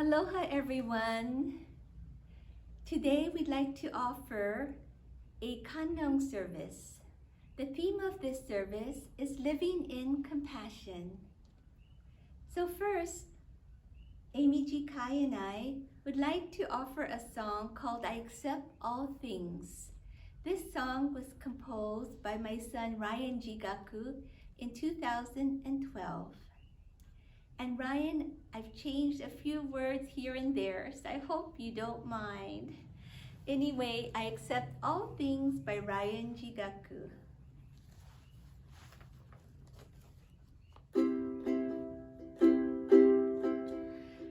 Aloha everyone! Today we'd like to offer a Kannon service. The theme of this service is living in compassion. So first, Amy Jikai and I would like to offer a song called I Accept All Things. This song was composed by my son Ryan Jigaku in 2012. And Ryan, I've changed a few words here and there, so I hope you don't mind. Anyway, I Accept All Things by Ryan Jigaku.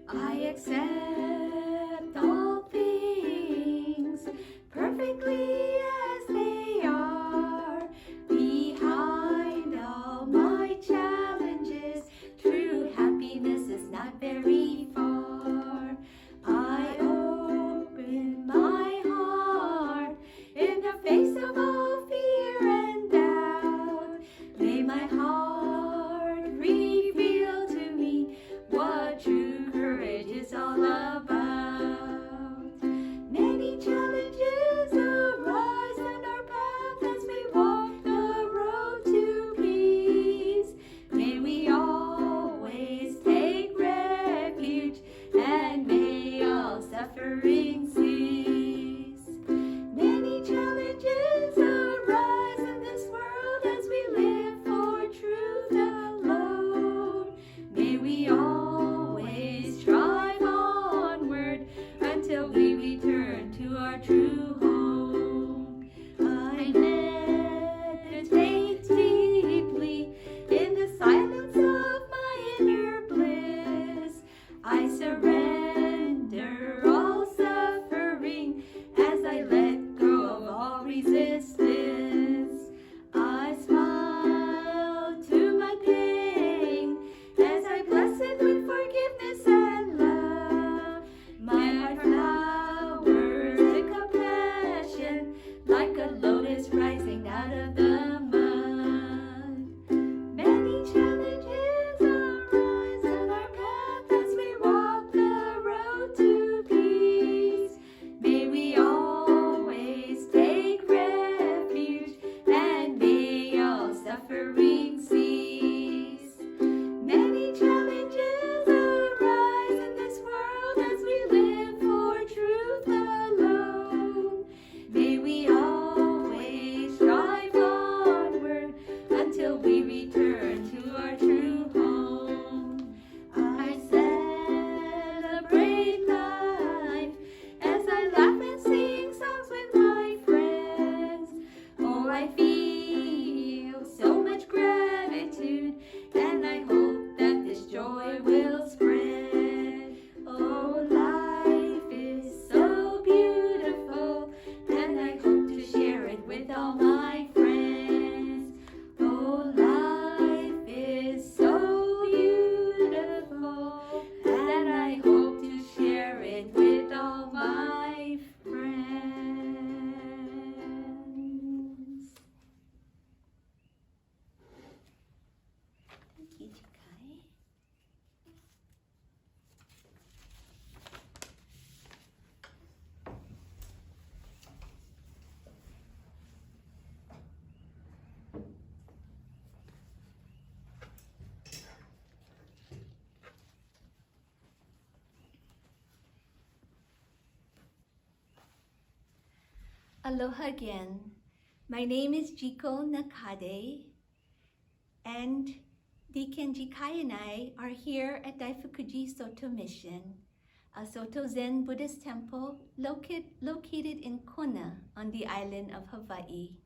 I accept all things perfectly as they are. Behind all my challenges, true happiness is not very far. I open my heart in the face of all fear and doubt. May my heart reveal to me what true courage is all about. Many challenges arise on our path as we walk the road to peace. May we always take refuge and may all suffering cease. Many challenges arise in this world as we live for truth alone. May we always strive onward until we return to our true home. I meditate deeply in the silence of my inner bliss. I surrender all suffering as I let go of all resistance. I smile to my pain as I bless it with forgiveness and love. My heart flowers with compassion like a lotus rising out of the mud. Many challenges arise on our path as we walk the road to peace. May we always take refuge and may all suffering cease. Many challenges arise in this world as we live for truth alone. May we always strive onward until we return to our true home. I celebrate life as I laugh and sing songs with my friends. Oh, I feel so much gratitude and I hope that this joy will spread. Oh, life is so beautiful and I hope to share it with all my friends. Oh, life is so beautiful and I hope to share it with all my friends. Thank you, Jikai. Aloha again. My name is Jiko Nakade, and Deacon Jikai and I are here at Daifukuji Soto Mission, a Soto Zen Buddhist temple located in Kona on the island of Hawaii.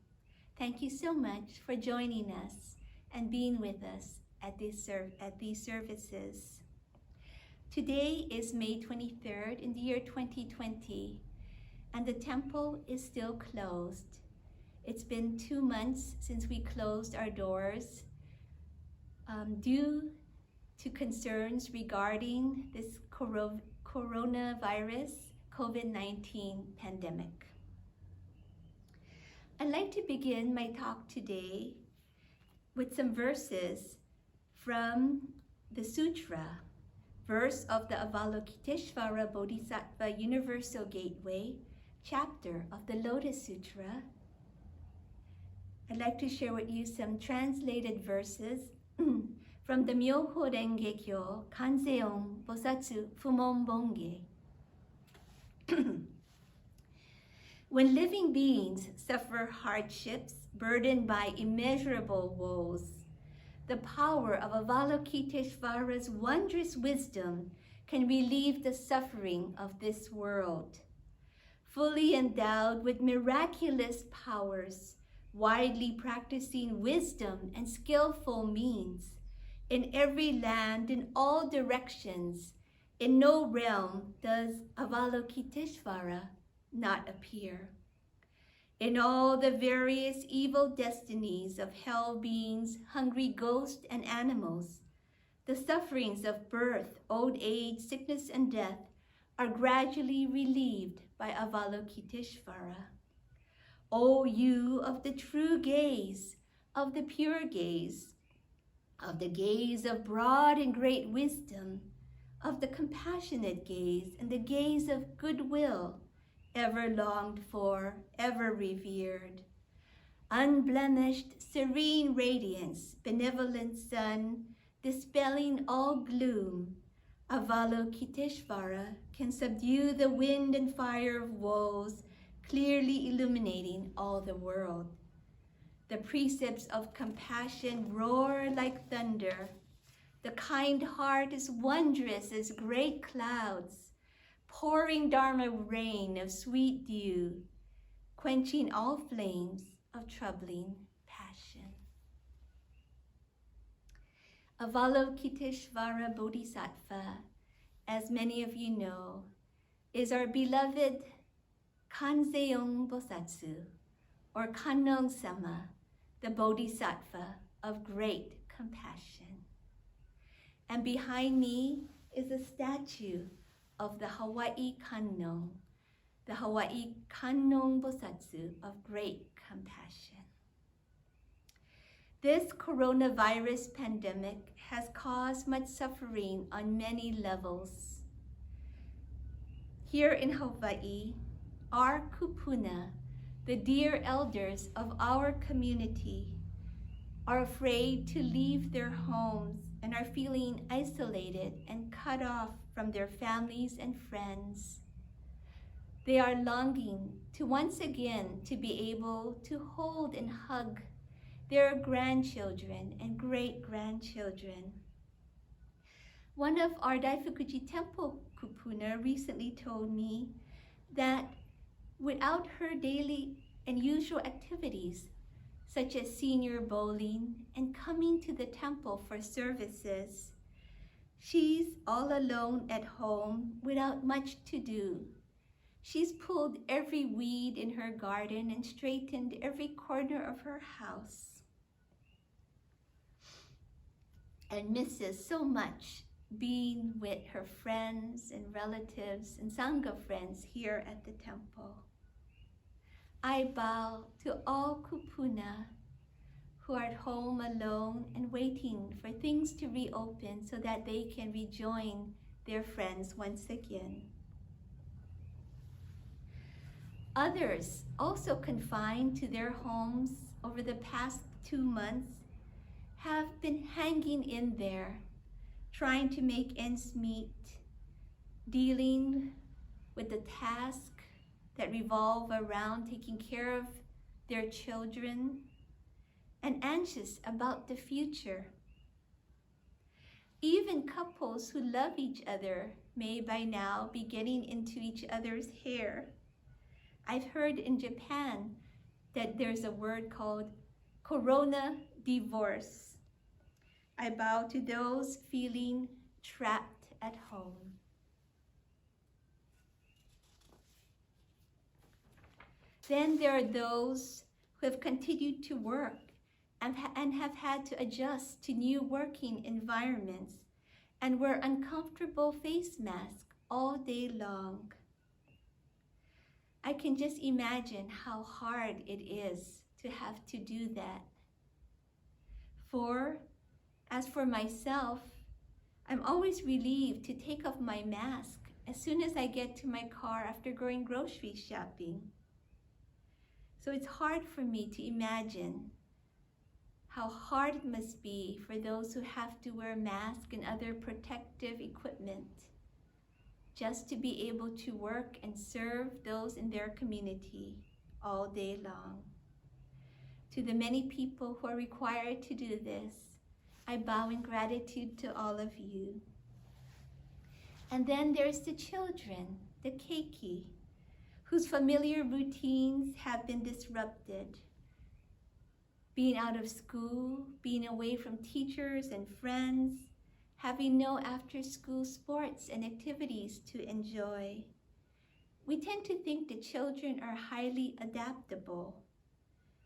Thank you so much for joining us and being with us at these services. Today is May 23rd in the year 2020, and the temple is still closed. It's been 2 months since we closed our doors due to concerns regarding this coronavirus COVID-19 pandemic. I'd like to begin my talk today with some verses from the sutra verse of the Avalokiteshvara Bodhisattva Universal Gateway, chapter of the Lotus Sutra, I'd like to share with you some translated verses from the Myoho Renge Kyo Kanzeon Bosatsu Fumon Bonge. When living beings suffer hardships burdened by immeasurable woes, the power of Avalokiteshvara's wondrous wisdom can relieve the suffering of this world. Fully endowed with miraculous powers, widely practicing wisdom and skillful means, in every land, in all directions, in no realm does Avalokiteshvara not appear. In all the various evil destinies of hell beings, hungry ghosts and animals, the sufferings of birth, old age, sickness, and death are gradually relieved by Avalokiteshvara. O you of the true gaze, of the pure gaze, of the gaze of broad and great wisdom, of the compassionate gaze and the gaze of goodwill, ever longed for, ever revered. Unblemished, serene radiance, benevolent sun, dispelling all gloom, Avalokiteshvara can subdue the wind and fire of woes, clearly illuminating all the world. The precepts of compassion roar like thunder. The kind heart is wondrous as great clouds, pouring Dharma rain of sweet dew, quenching all flames of troubling passion. Avalokiteshvara Bodhisattva, as many of you know, is our beloved Kanzeon Bosatsu, or Kannon Sama, the Bodhisattva of great compassion. And behind me is a statue of the Hawaii Kannon, the Hawaii Kannon Bosatsu of great compassion. This coronavirus pandemic has caused much suffering on many levels. Here in Hawaii, our kupuna, the dear elders of our community, are afraid to leave their homes and are feeling isolated and cut off from their families and friends. They are longing to once again to be able to hold and hug their grandchildren and great-grandchildren. One of our Daifukuji Temple kupuna recently told me that without her daily and usual activities, such as senior bowling and coming to the temple for services, she's all alone at home without much to do. She's pulled every weed in her garden and straightened every corner of her house, and misses so much being with her friends and relatives and Sangha friends here at the temple. I bow to all kupuna who are at home alone and waiting for things to reopen so that they can rejoin their friends once again. Others, also confined to their homes over the past 2 months, have been hanging in there, trying to make ends meet, dealing with the tasks that revolve around taking care of their children, and anxious about the future. Even couples who love each other may by now be getting into each other's hair. I've heard in Japan that there's a word called corona divorce. I bow to those feeling trapped at home. Then there are those who have continued to work and have had to adjust to new working environments and wear uncomfortable face masks all day long. I can just imagine how hard it is to have to do that. As for myself, I'm always relieved to take off my mask as soon as I get to my car after going grocery shopping. So it's hard for me to imagine how hard it must be for those who have to wear masks and other protective equipment just to be able to work and serve those in their community all day long. To the many people who are required to do this, I bow in gratitude to all of you. And then there's the children, the keiki, whose familiar routines have been disrupted. Being out of school, being away from teachers and friends, having no after-school sports and activities to enjoy. We tend to think that children are highly adaptable,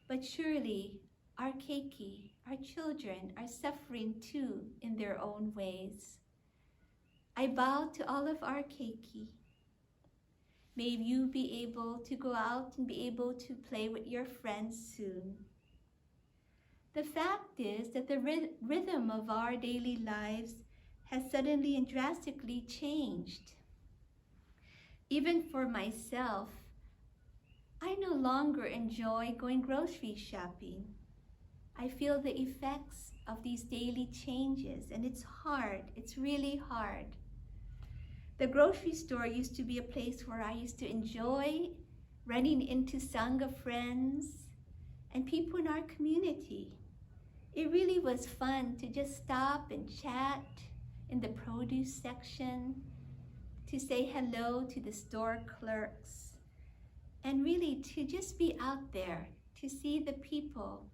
but surely our keiki, our children, are suffering too in their own ways. I bow to all of our keiki. May you be able to go out and be able to play with your friends soon. The fact is that the rhythm of our daily lives has suddenly and drastically changed. Even for myself, I no longer enjoy going grocery shopping. I feel the effects of these daily changes, and it's hard. It's really hard. The grocery store used to be a place where I used to enjoy running into Sangha friends and people in our community. It really was fun to just stop and chat in the produce section, to say hello to the store clerks, and really to just be out there, to see the people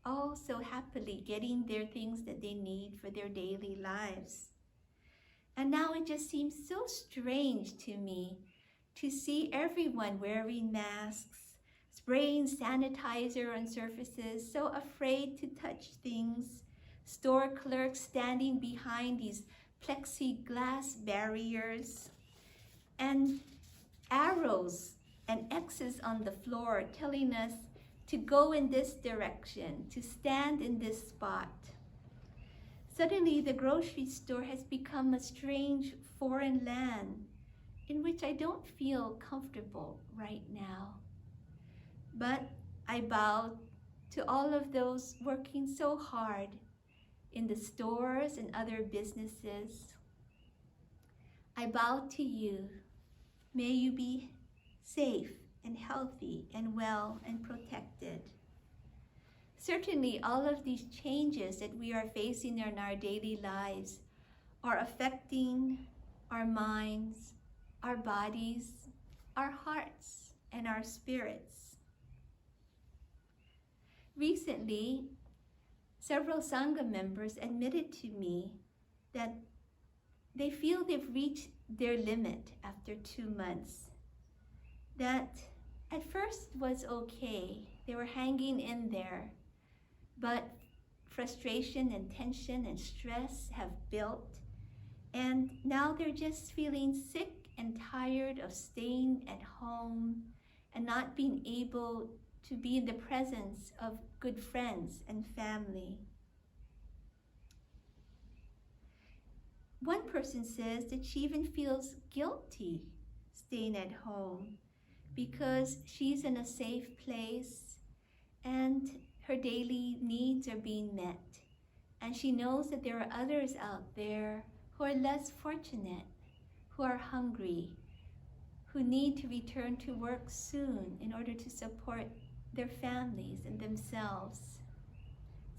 all so happily getting their things that they need for their daily lives. And now it just seems so strange to me to see everyone wearing masks, spraying sanitizer on surfaces, so afraid to touch things, store clerks standing behind these plexiglass barriers, and arrows and X's on the floor telling us to go in this direction, to stand in this spot. Suddenly, the grocery store has become a strange foreign land in which I don't feel comfortable right now. But I bow to all of those working so hard in the stores and other businesses. I bow to you. May you be safe and healthy and well and protected. Certainly, all of these changes that we are facing in our daily lives are affecting our minds, our bodies, our hearts, and our spirits. Recently, several Sangha members admitted to me that they feel they've reached their limit after 2 months. That at first was okay, they were hanging in there, but frustration and tension and stress have built, and now they're just feeling sick and tired of staying at home and not being able to be in the presence of good friends and family. One person says that she even feels guilty staying at home because she's in a safe place and her daily needs are being met. And she knows that there are others out there who are less fortunate, who are hungry, who need to return to work soon in order to support their families and themselves.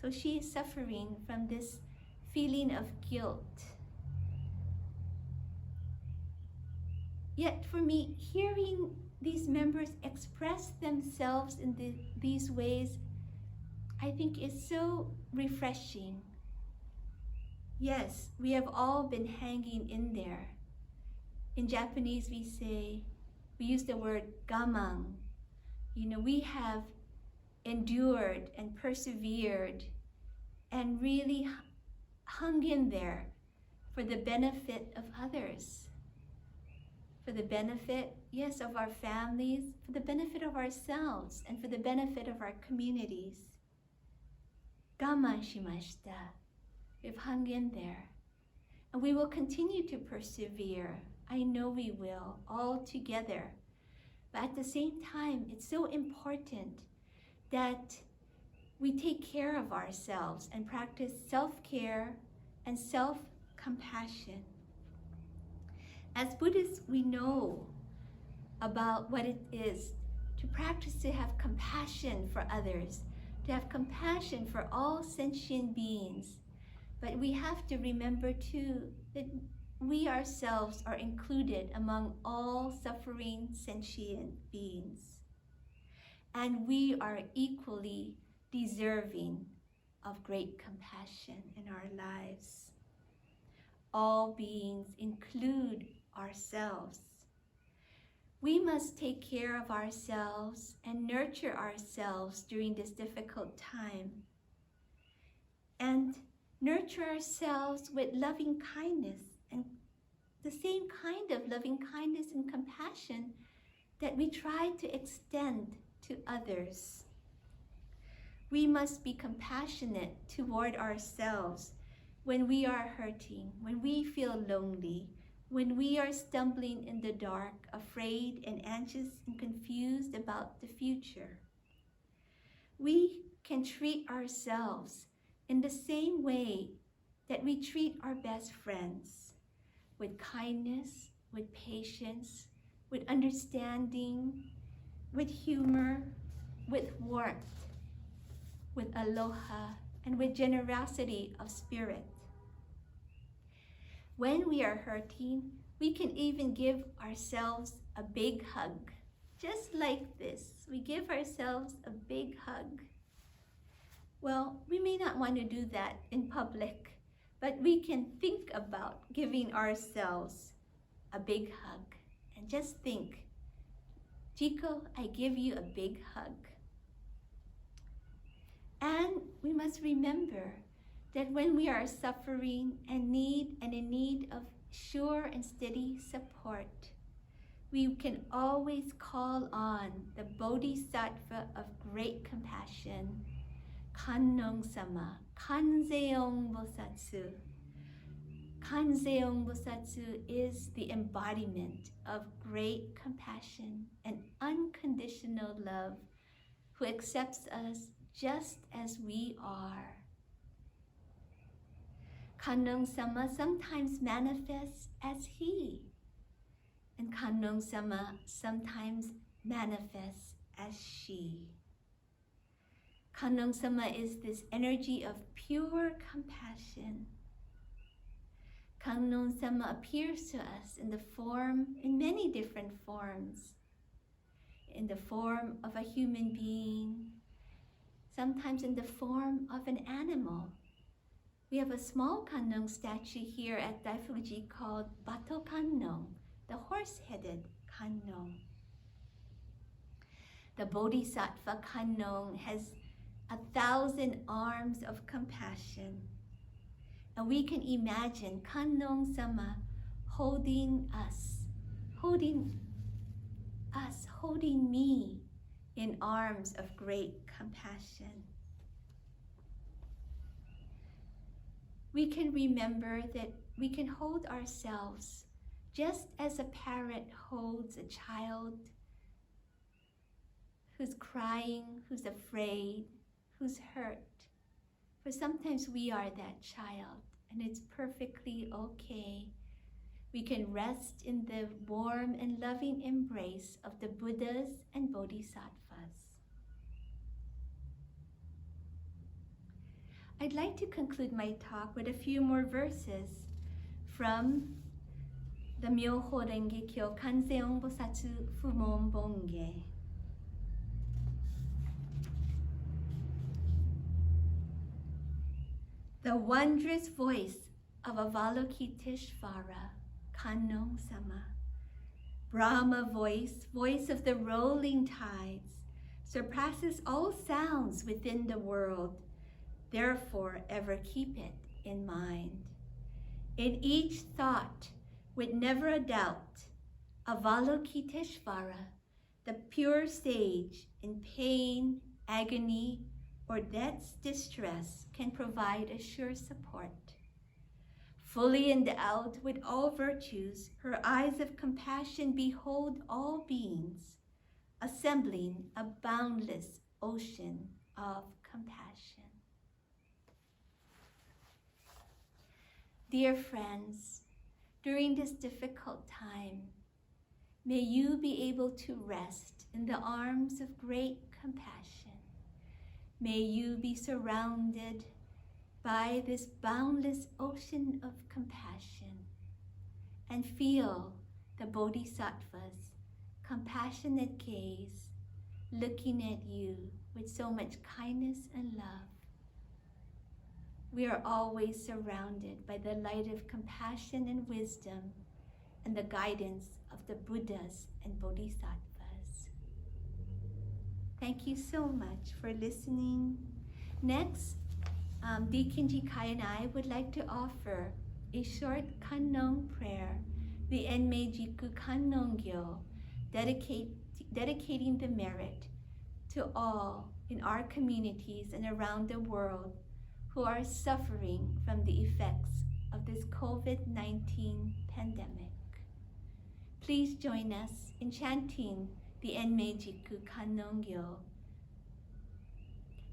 So she is suffering from this feeling of guilt. Yet for me, hearing these members express themselves in these ways, I think is so refreshing. Yes, we have all been hanging in there. In Japanese, we use the word gamang. We have endured and persevered and really hung in there for the benefit of others. For the benefit, yes, of our families, for the benefit of ourselves, and for the benefit of our communities. Gaman shimashita. We've hung in there. And we will continue to persevere. I know we will, all together. But at the same time, it's so important that we take care of ourselves and practice self-care and self-compassion. As Buddhists, we know about what it is to practice to have compassion for others, to have compassion for all sentient beings. But we have to remember too that we ourselves are included among all suffering sentient beings. And we are equally deserving of great compassion in our lives. All beings include ourselves. We must take care of ourselves and nurture ourselves during this difficult time. And nurture ourselves with loving kindness and the same kind of loving kindness and compassion that we try to extend to others. We must be compassionate toward ourselves when we are hurting, when we feel lonely, when we are stumbling in the dark, afraid and anxious and confused about the future. We can treat ourselves in the same way that we treat our best friends, with kindness, with patience, with understanding, with humor, with warmth, with aloha, and with generosity of spirit. When we are hurting, we can even give ourselves a big hug. Just like this, we give ourselves a big hug. Well, we may not want to do that in public, but we can think about giving ourselves a big hug. And just think, Jiko, I give you a big hug. And we must remember that when we are suffering and in need of sure and steady support, we can always call on the Bodhisattva of great compassion, Kannon sama, Kanzeong Bosatsu. Kanzeong Bosatsu is the embodiment of great compassion and unconditional love, who accepts us just as we are. Kannon sama sometimes manifests as he, and Kannon sama sometimes manifests as she. Kannon sama is this energy of pure compassion. Kannon sama appears to us in many different forms. In the form of a human being, sometimes in the form of an animal. We have a small Kannon statue here at Daifuji called Bato Kannon, the horse-headed Kannon. The Bodhisattva Kannon has 1,000 arms of compassion. And we can imagine Kannon sama holding me in arms of great compassion. We can remember that we can hold ourselves just as a parent holds a child who's crying, who's afraid, who's hurt. For sometimes we are that child, and it's perfectly okay. We can rest in the warm and loving embrace of the Buddhas and Bodhisattvas. I'd like to conclude my talk with a few more verses from the Myoho Renge Kyo Kanzeong Bosatsu Fumon Bonge. The wondrous voice of Avalokiteshvara, Kannon sama. Brahma voice, voice of the rolling tides, surpasses all sounds within the world. Therefore, ever keep it in mind. In each thought, with never a doubt, Avalokiteshvara, the pure sage in pain, agony, or death's distress, can provide a sure support. Fully endowed with all virtues, her eyes of compassion behold all beings, assembling a boundless ocean of compassion. Dear friends, during this difficult time, may you be able to rest in the arms of great compassion. May you be surrounded by this boundless ocean of compassion and feel the Bodhisattva's compassionate gaze looking at you with so much kindness and love. We are always surrounded by the light of compassion and wisdom and the guidance of the Buddhas and Bodhisattvas. Thank you so much for listening. Next, Deacon Jiko and I would like to offer a short Kannon prayer, the Enmei Jiko Kannon Gyo, dedicating the merit to all in our communities and around the world who are suffering from the effects of this COVID-19 pandemic. Please join us in chanting the Enmei Jiko Kannon Gyo,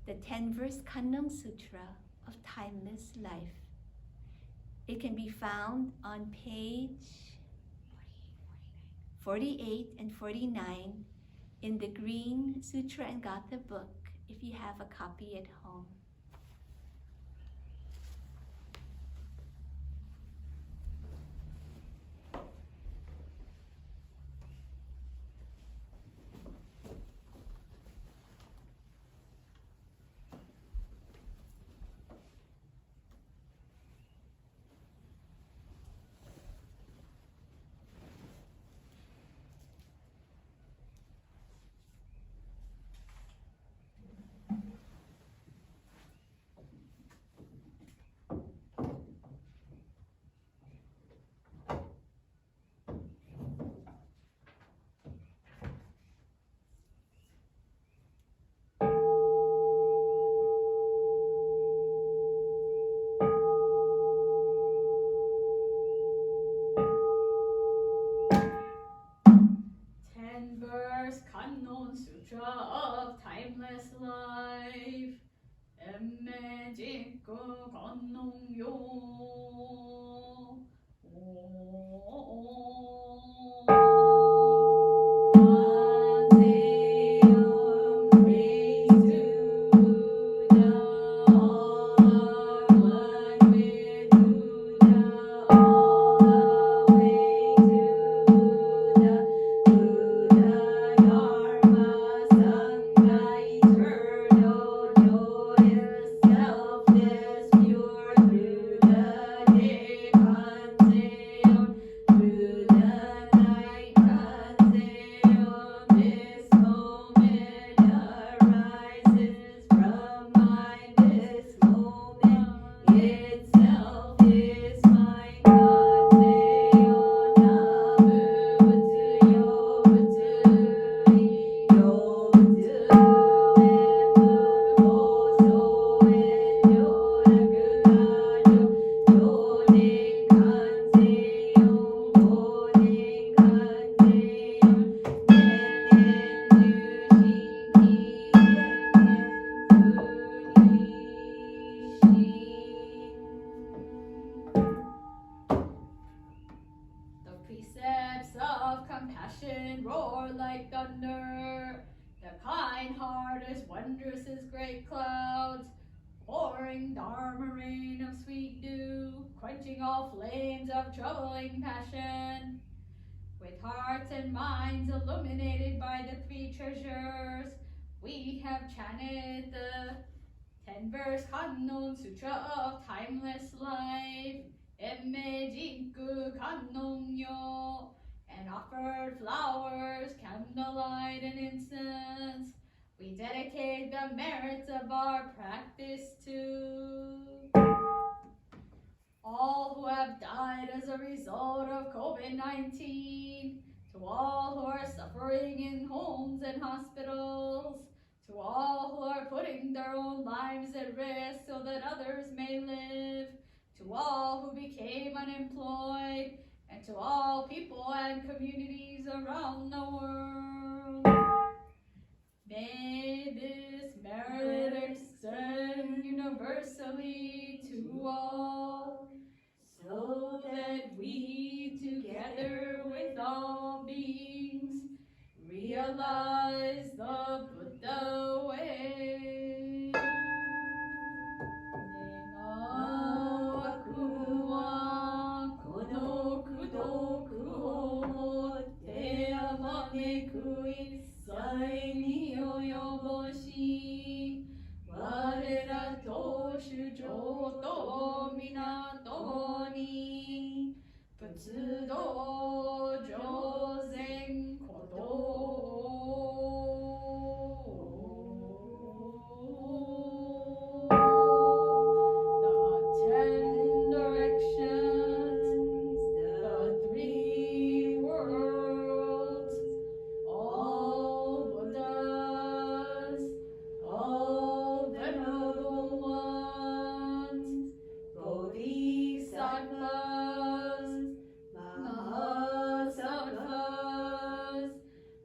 the 10-verse Kannon Sutra of Timeless Life. It can be found on page 48 and 49 in the Green Sutra and Gatha book if you have a copy at home. Kannon Sutra of Timeless Life. Emme Jiko Kannon Yo. Precepts of compassion roar like thunder. The kind heart is wondrous as great clouds, pouring Dharma rain of sweet dew, quenching all flames of troubling passion. With hearts and minds illuminated by the three treasures, we have chanted the 10-verse Kannon Sutra of Timeless Life. Emme Jiko Kannon Yo, and offered flowers, candlelight, and incense. We dedicate the merits of our practice to all who have died as a result of COVID-19, to all who are suffering in homes and hospitals, to all who are putting their own lives at risk so that others may live, to all who became unemployed, and to all people and communities around the world. May this merit extend universally to all, so that we, together with all beings, realize the Buddha way.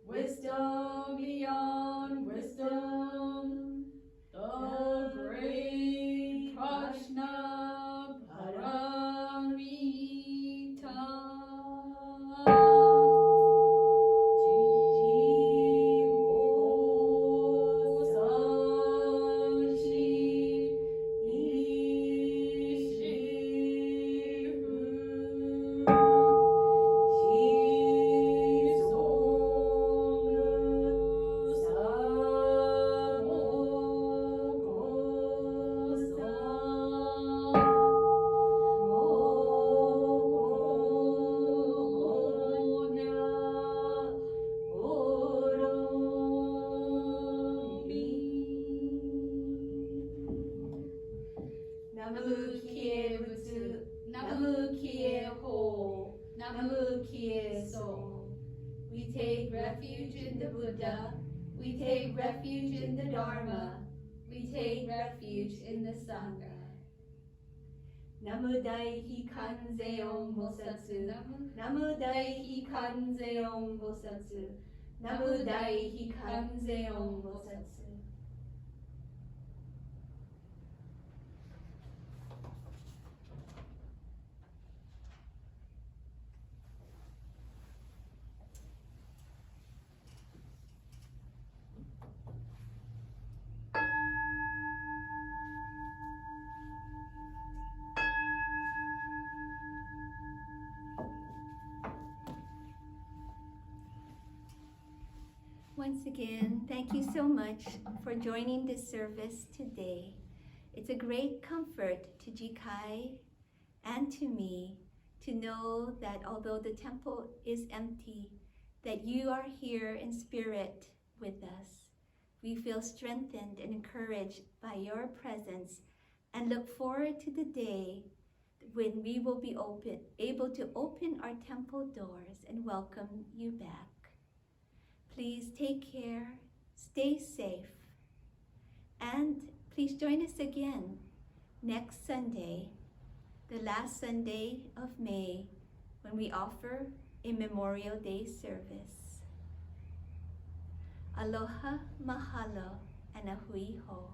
Wisdom beyond wisdom, the great Prajna Paramita. Namu Kie Butsu, Namu Kie Ho, Namu Kie So. We take refuge in the Buddha, we take refuge in the Dharma, we take refuge in the Sangha. Namu Daihi Kanzeon Bosatsu, Namu Daihi Kanzeon Bosatsu, Namu Daihi Kanzeon Bosatsu. Once again, thank you so much for joining this service today. It's a great comfort to Jikai and to me to know that although the temple is empty, that you are here in spirit with us. We feel strengthened and encouraged by your presence and look forward to the day when we will be able to open our temple doors and welcome you back. Please take care, stay safe, and please join us again next Sunday, the last Sunday of May, when we offer a Memorial Day service. Aloha, mahalo, and a hui ho.